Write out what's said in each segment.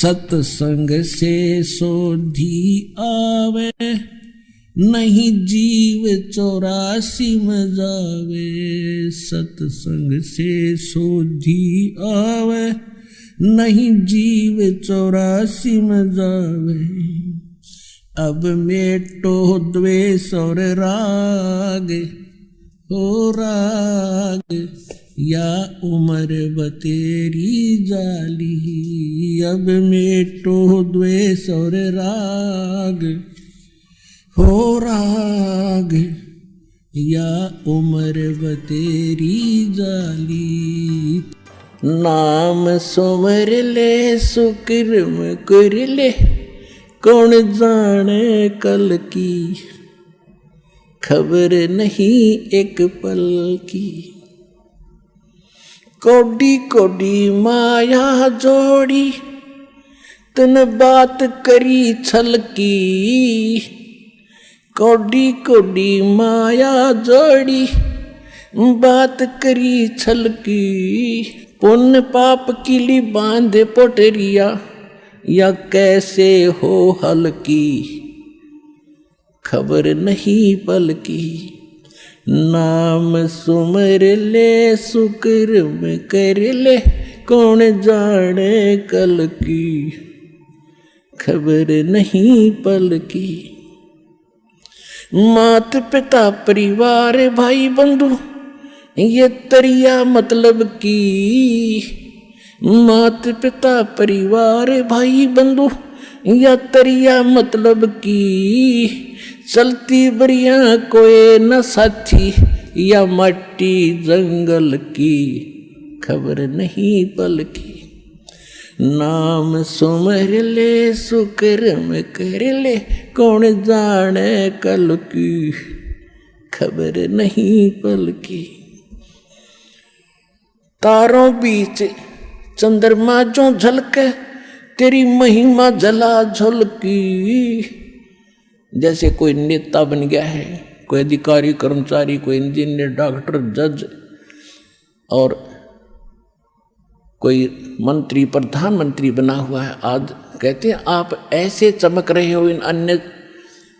सत्संग से सोधी आवे, नहीं जीव 84 में जावे। सत्संग से सोधी आवे, नहीं जीव 84 में जावे। अब मेटो द्वेष और राग, हो राग या उम्र बतेरी जाली। अब मेटो द्वेष और राग, हो राग या उम्र बतेरी जाली। नाम सुमर ले सुकर्म कर ले, कौन जाने कल की, खबर नहीं एक पल की। कोडी कोडी माया जोड़ी, तन बात करी छल की। कोडी कोडी माया जोड़ी, बात करी छल की। पुण्य पाप किली बांधे पोटरिया, या कैसे हो हल्की, खबर नहीं पल की। नाम सुमर ले सुकर्म कर ले, कौन जाने कल की, खबर नहीं पल की। मात पिता परिवार भाई बंधु, ये तरिया मतलब की। मात पिता परिवार भाई बंधु, या तरिया मतलब की। चलती बरिया कोई न साथी, या मट्टी जंगल की, खबर नहीं पल की। नाम सुमर ले सुकर्म कर ले, कौन जाने कल की, खबर नहीं पल की। तारों बीच चंद्रमा जो झलके, तेरी महिमा जला झलकी। जैसे कोई नेता बन गया है, कोई अधिकारी कर्मचारी, कोई इंजीनियर, डॉक्टर, जज और कोई मंत्री प्रधानमंत्री बना हुआ है। आज कहते हैं आप ऐसे चमक रहे हो इन अन्य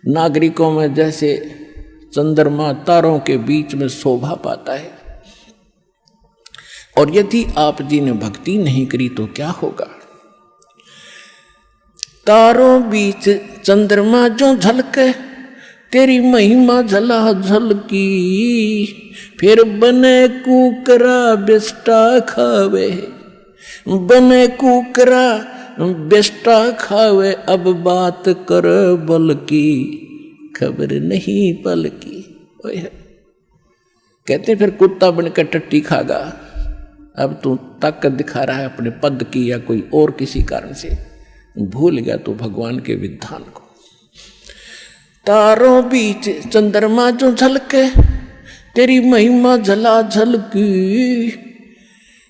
नागरिकों में, जैसे चंद्रमा तारों के बीच में शोभा पाता है। और यदि आप जी ने भक्ति नहीं करी तो क्या होगा। तारों बीच चंद्रमा जो झलके, तेरी महिमा झला झलकी। फिर बने कुकरा बेस्टा खावे, बने कुकरा बेस्टा खावे। अब बात कर बल की, खबर नहीं पल की। कहते फिर कुत्ता बनकर टट्टी खागा। अब तू ताकत दिखा रहा है अपने पद की या कोई और किसी कारण से, भूल गया तो भगवान के विधान को। तारों बीच चंद्रमा जो झलके, तेरी महिमा झला झलकी।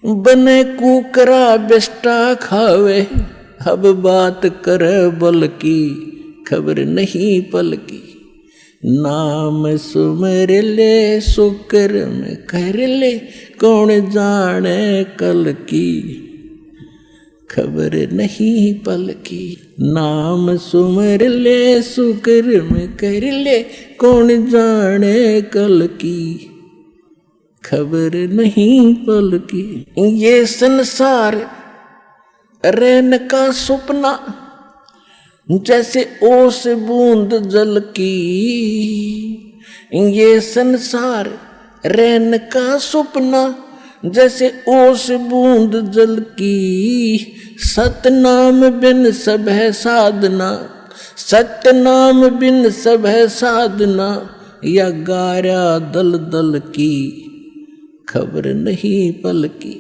बने कुकरा बेस्टा खावे, अब बात कर बल की, खबर नहीं पल की। नाम सुमर ले सुकर्म कर ले, कौन जाने कल की, खबर नहीं पल की। नाम सुमर ले सुकर्म कर ले, कौन जाने कल की, खबर नहीं पल की। ये संसार रहन का सपना, जैसे ओस बूंद जल की। ये संसार रहन का सपना, जैसे ओस बूंद जल की। सतनाम बिन सब है साधना, सतनाम बिन सब है साधना। या गारा दल दल की, खबर नहीं पल की।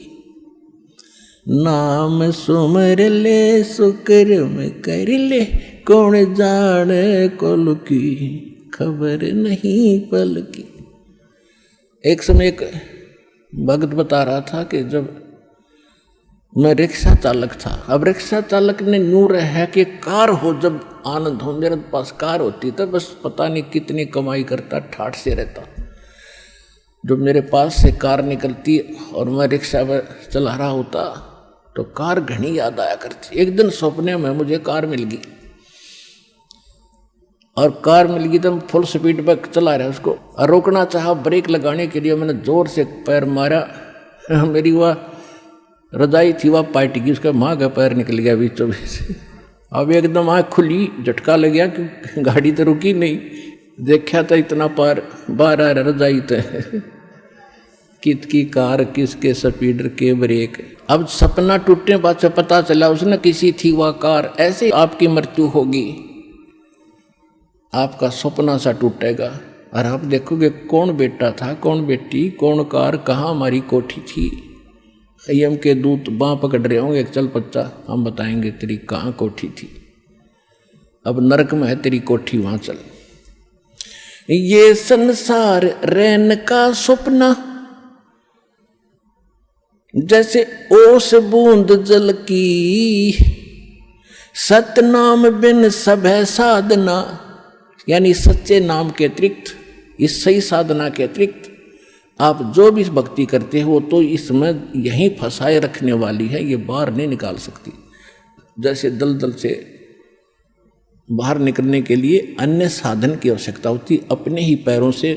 नाम सुमर ले सुकर्म कर ले, कौन जाने कल की, खबर नहीं पल की। एक समय एक भक्त बता रहा था कि जब मैं रिक्शा चालक था, अब रिक्शा चालक ने नूर है कि कार हो जब आनंद हो। मेरे पास कार होती तो बस पता नहीं कितनी कमाई करता, ठाठ से रहता। जब मेरे पास से कार निकलती और मैं रिक्शा में चला रहा होता तो कार घनी याद आया करती। एक दिन सपने में मुझे कार मिल गई, और कार मिल गई तो फुल स्पीड पर चला रहा उसको, और रोकना चाहा ब्रेक लगाने के लिए मैंने जोर से पैर मारा, मेरी वह रजाई थी वह पार्ट गई, उसका माँ का पैर निकल गया बीचों बीच। अब एकदम आँख खुली, झटका लग गया कि गाड़ी तो रुकी नहीं, देखा था इतना पार बाहर आ रहा रजाई तो कित की कार, किसके स्पीडर के ब्रेक। अब सपना टूटने बाद से पता चला उसने किसी थी वह कार। ऐसे आपकी मृत्यु होगी, आपका सपना सा टूटेगा और आप देखोगे कौन बेटा था, कौन बेटी, कौन कार, कहाँ हमारी कोठी थी। यम के दूत बाँ पकड़ रहे होंगे, चल बच्चा हम बताएंगे तेरी कहाँ कोठी थी, अब नरक में है तेरी कोठी, वहां चल। ये संसार रैन का सपना जैसे ओस बूंद जल की, सतनाम बिन सब है साधना, यानी सच्चे नाम के अतिरिक्त, इस सही साधना के अतिरिक्त आप जो भी भक्ति करते हो तो इसमें यहीं फंसाए रखने वाली है, ये बाहर नहीं निकाल सकती। जैसे दलदल से बाहर निकलने के लिए अन्य साधन की आवश्यकता होती, अपने ही पैरों से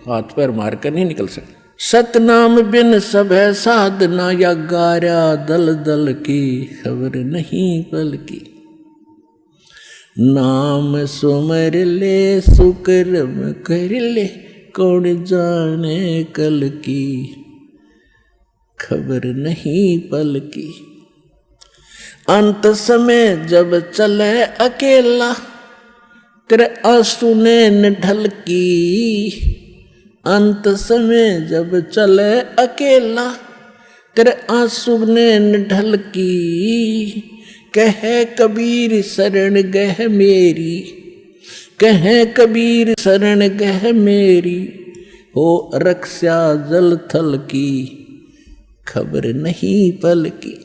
हाथ पैर मारकर नहीं निकल सकते। सतनाम बिन सब है साधना, या गारा दल दल की खबर नहीं पल की। नाम सुमर ले सुकर्म कर ले, कौन जाने कल की खबर नहीं पल की। अंत समय जब चले अकेला, तेरे आंसू ने ढल की। अंत समय जब चले अकेला, तेरे आंसू ने ढल की। कहे कबीर शरण गह मेरी, कहे कबीर शरण गह मेरी, हो रक्षा जल थल की खबर नहीं पल की।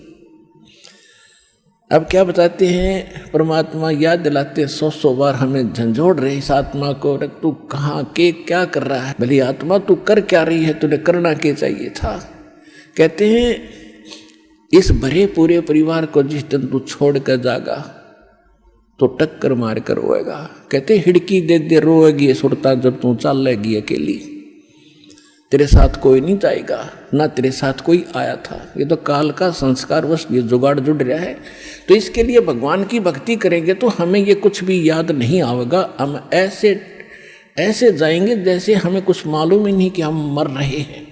अब क्या बताते हैं, परमात्मा याद दिलाते 100 बार हमें झंझोड़ रहे इस आत्मा को, रख तू कहाँ के क्या कर रहा है, भली आत्मा तू कर क्या रही है, तुझे करना क्या चाहिए था। कहते हैं इस भरे पूरे परिवार को जिस दिन तू छोड़ कर जागा तो टक्कर मार कर रोएगा। कहते हिड़की दे दे रोएगी सुरता जब तू चल लेगी अकेली, तेरे साथ कोई नहीं जाएगा, ना तेरे साथ कोई आया था। ये तो काल का संस्कार वश ये जुगाड़ जुड़ रहा है। तो इसके लिए भगवान की भक्ति करेंगे तो हमें ये कुछ भी याद नहीं आएगा। हम ऐसे ऐसे जाएंगे जैसे हमें कुछ मालूम ही नहीं कि हम मर रहे हैं।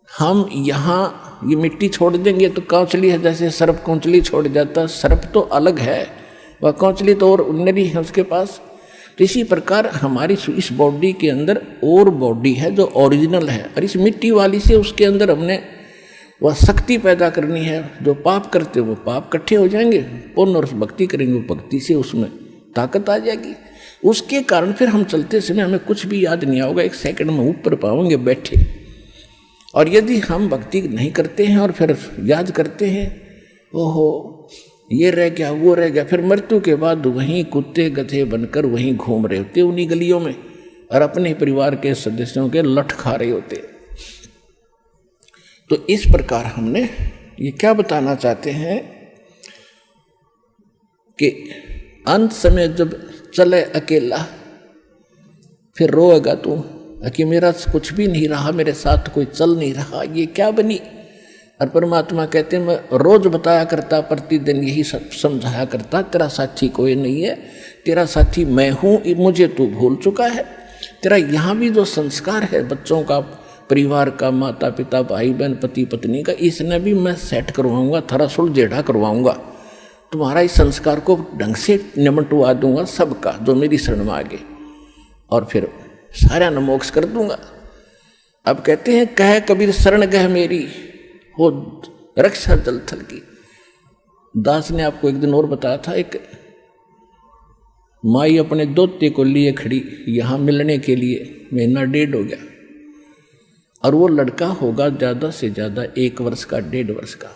हम यहाँ ये मिट्टी छोड़ देंगे तो कौचली है, जैसे सर्प कौचली छोड़ जाता, सर्प तो अलग है, वह कौचली तो और उन्नरी है उसके पास। तो इसी प्रकार हमारी इस बॉडी के अंदर और बॉडी है जो ओरिजिनल है, और इस मिट्टी वाली से उसके अंदर हमने वह शक्ति पैदा करनी है। जो पाप करते वो पाप इकट्ठे हो जाएंगे, पुण्य और भक्ति करेंगे वो भक्ति से उसमें ताकत आ जाएगी। उसके कारण फिर हम चलते समय हमें कुछ भी याद नहीं आओगे, 1 सेकंड में ऊपर पाओगे बैठे। और यदि हम भक्ति नहीं करते हैं और फिर याद करते हैं, ओहो ये रह गया वो रह गया, फिर मृत्यु के बाद वहीं कुत्ते गधे बनकर वहीं घूम रहे होते उन्हीं गलियों में, और अपने परिवार के सदस्यों के लठ खा रहे होते। तो इस प्रकार हमने ये क्या बताना चाहते हैं कि अंत समय जब चले अकेला फिर रोएगा तू कि मेरा कुछ भी नहीं रहा, मेरे साथ कोई चल नहीं रहा, ये क्या बनी। और परमात्मा कहते हैं मैं रोज बताया करता, प्रतिदिन यही सब समझाया करता, तेरा साथी कोई नहीं है, तेरा साथी मैं हूँ, मुझे तू भूल चुका है। तेरा यहाँ भी जो संस्कार है बच्चों का, परिवार का, माता पिता भाई बहन पति पत्नी का, इसने भी मैं सेट करवाऊँगा, थोड़ा सुलझेड़ा करवाऊँगा, तुम्हारा इस संस्कार को ढंग से निमटवा दूंगा सबका जो मेरी शरण में आगे, और फिर सारा न मोक्ष कर दूंगा। अब कहते हैं कह कबीर शरण गह मेरी, हो रक्षा जल थल की। दास ने आपको एक दिन और बताया था, एक माई अपने दोते को लिए खड़ी यहाँ मिलने के लिए, 1.5 महीना हो गया, और वो लड़का होगा ज़्यादा से ज़्यादा 1 वर्ष का, 1.5 वर्ष का।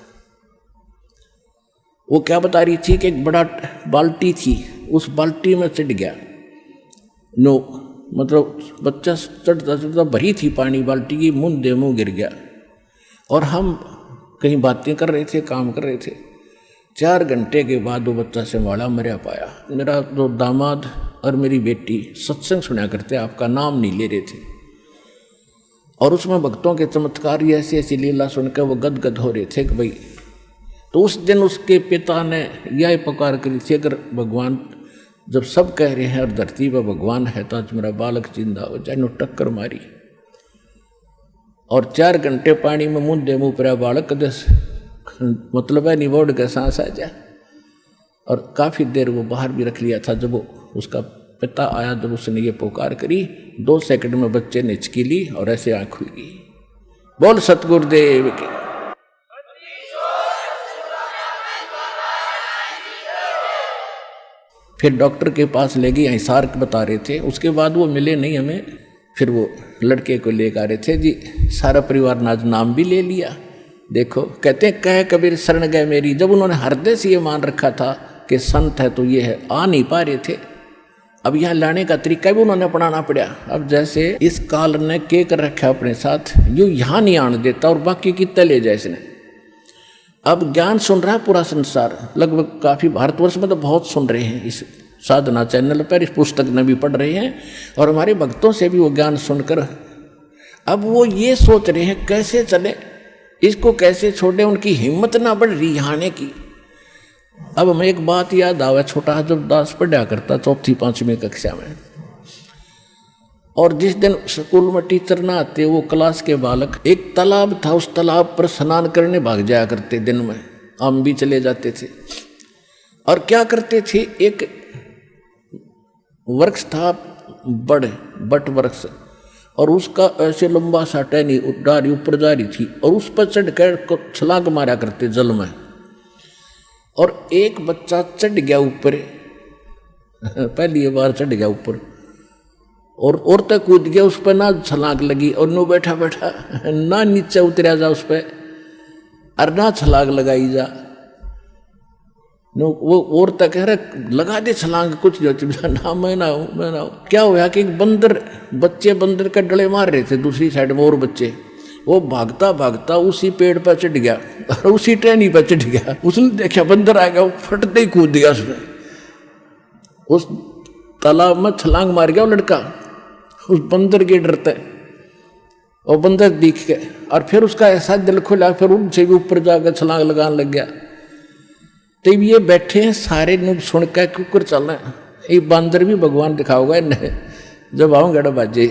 वो क्या बता रही थी कि एक बड़ा बाल्टी थी, उस बाल्टी में चढ़ गया, मतलब बच्चा चढ़ता चढ़ता भरी थी पानी बाल्टी की, मुंह गिर गया। और हम कहीं बातें कर रहे थे, काम कर रहे थे। 4 घंटे के बाद वो बच्चा संभाला मरा पाया। मेरा जो दामाद और मेरी बेटी सत्संग सुना करते, आपका नाम नहीं ले रहे थे, और उसमें भक्तों के चमत्कार ऐसी ऐसी लीला सुनकर वो गदगद हो रहे थे कि भाई। तो उस दिन उसके पिता ने यह पुकार करी थी, अगर भगवान, जब सब कह रहे हैं और धरती पर भगवान है तो आज मेरा बालक जिंदा हो जाए। टक्कर मारी और 4 घंटे पानी में मुंह मुँह पर बालक दस मतलब है निबोड़ के सांस आ जाए। और काफ़ी देर वो बाहर भी रख लिया था। जब वो उसका पिता आया, जब उसने ये पुकार करी, 2 सेकंड में बच्चे ने हिचकी ली और ऐसे आँख खुल गई। बोल सतगुरुदेव की। फिर डॉक्टर के पास ले गई, हिसार बता रहे थे। उसके बाद वो मिले नहीं हमें। फिर वो लड़के को लेकर आ रहे थे जी, सारा परिवार ने आज नाम भी ले लिया। देखो कहते हैं कह कबीर शरण गए मेरी। जब उन्होंने हृदय से ये मान रखा था कि संत है तो ये है, आ नहीं पा रहे थे। अब यहाँ लाने का तरीका भी उन्होंने अपनाना पड़ा। अब जैसे इस काल ने के कर रखा अपने साथ, यूँ यहाँ नहीं आने देता और बाकी कितने ले जाए इसने। अब ज्ञान सुन रहा है पूरा संसार, लगभग काफ़ी भारतवर्ष में तो बहुत सुन रहे हैं इस साधना चैनल पर, इस पुस्तक में भी पढ़ रहे हैं, और हमारे भक्तों से भी वो ज्ञान सुनकर अब वो ये सोच रहे हैं कैसे चले, इसको कैसे छोड़े। उनकी हिम्मत ना बढ़ रही आने की। अब हमें एक बात याद आवा, छोटा जब दास पढ़ा करता 4वीं 5वीं कक्षा में, और जिस दिन स्कूल में टीचर ना आते, वो क्लास के बालक, एक तालाब था, उस तालाब पर स्नान करने भाग जाया करते। दिन में हम भी चले जाते थे। और क्या करते थे, एक वृक्ष था बट वृक्ष, और उसका ऐसे लंबा सा टहनी डाली ऊपर जा रही थी, और उस पर चढ़ कर छलांग मारा करते जल में। और एक बच्चा चढ़ गया ऊपर, पहली बार चढ़ गया ऊपर, और तक कूद गया उस पर, ना छलांग लगी, और नो बैठा बैठा ना नीचे उतरा जा उस पर, और ना छलांग लगाई जा। नो वो और तक कह रहे लगा दे छलांग, कुछ जो ना मैं ना हूँ। क्या हुआ कि एक बच्चे बंदर का डले मार रहे थे दूसरी साइड में, और बच्चे वो भागता भागता उसी पेड़ पर चढ़ गया और उसी टहनी पर चढ़ गया। उसने देखा बंदर आ गया, वो फटते ही कूद गया उसमें, उस तालाब में छलांग मार गया वो लड़का उस बंदर के डरते। और बंदर दिख गया, और फिर उसका ऐसा दिल खुला, फिर उनसे भी ऊपर जाकर छलांग लगाने लग गया। तब ये बैठे हैं सारे नुब सुन कर कुकर चलना, ये बंदर भी भगवान दिखाओगा इन्हें, जब आऊँगा बाजे।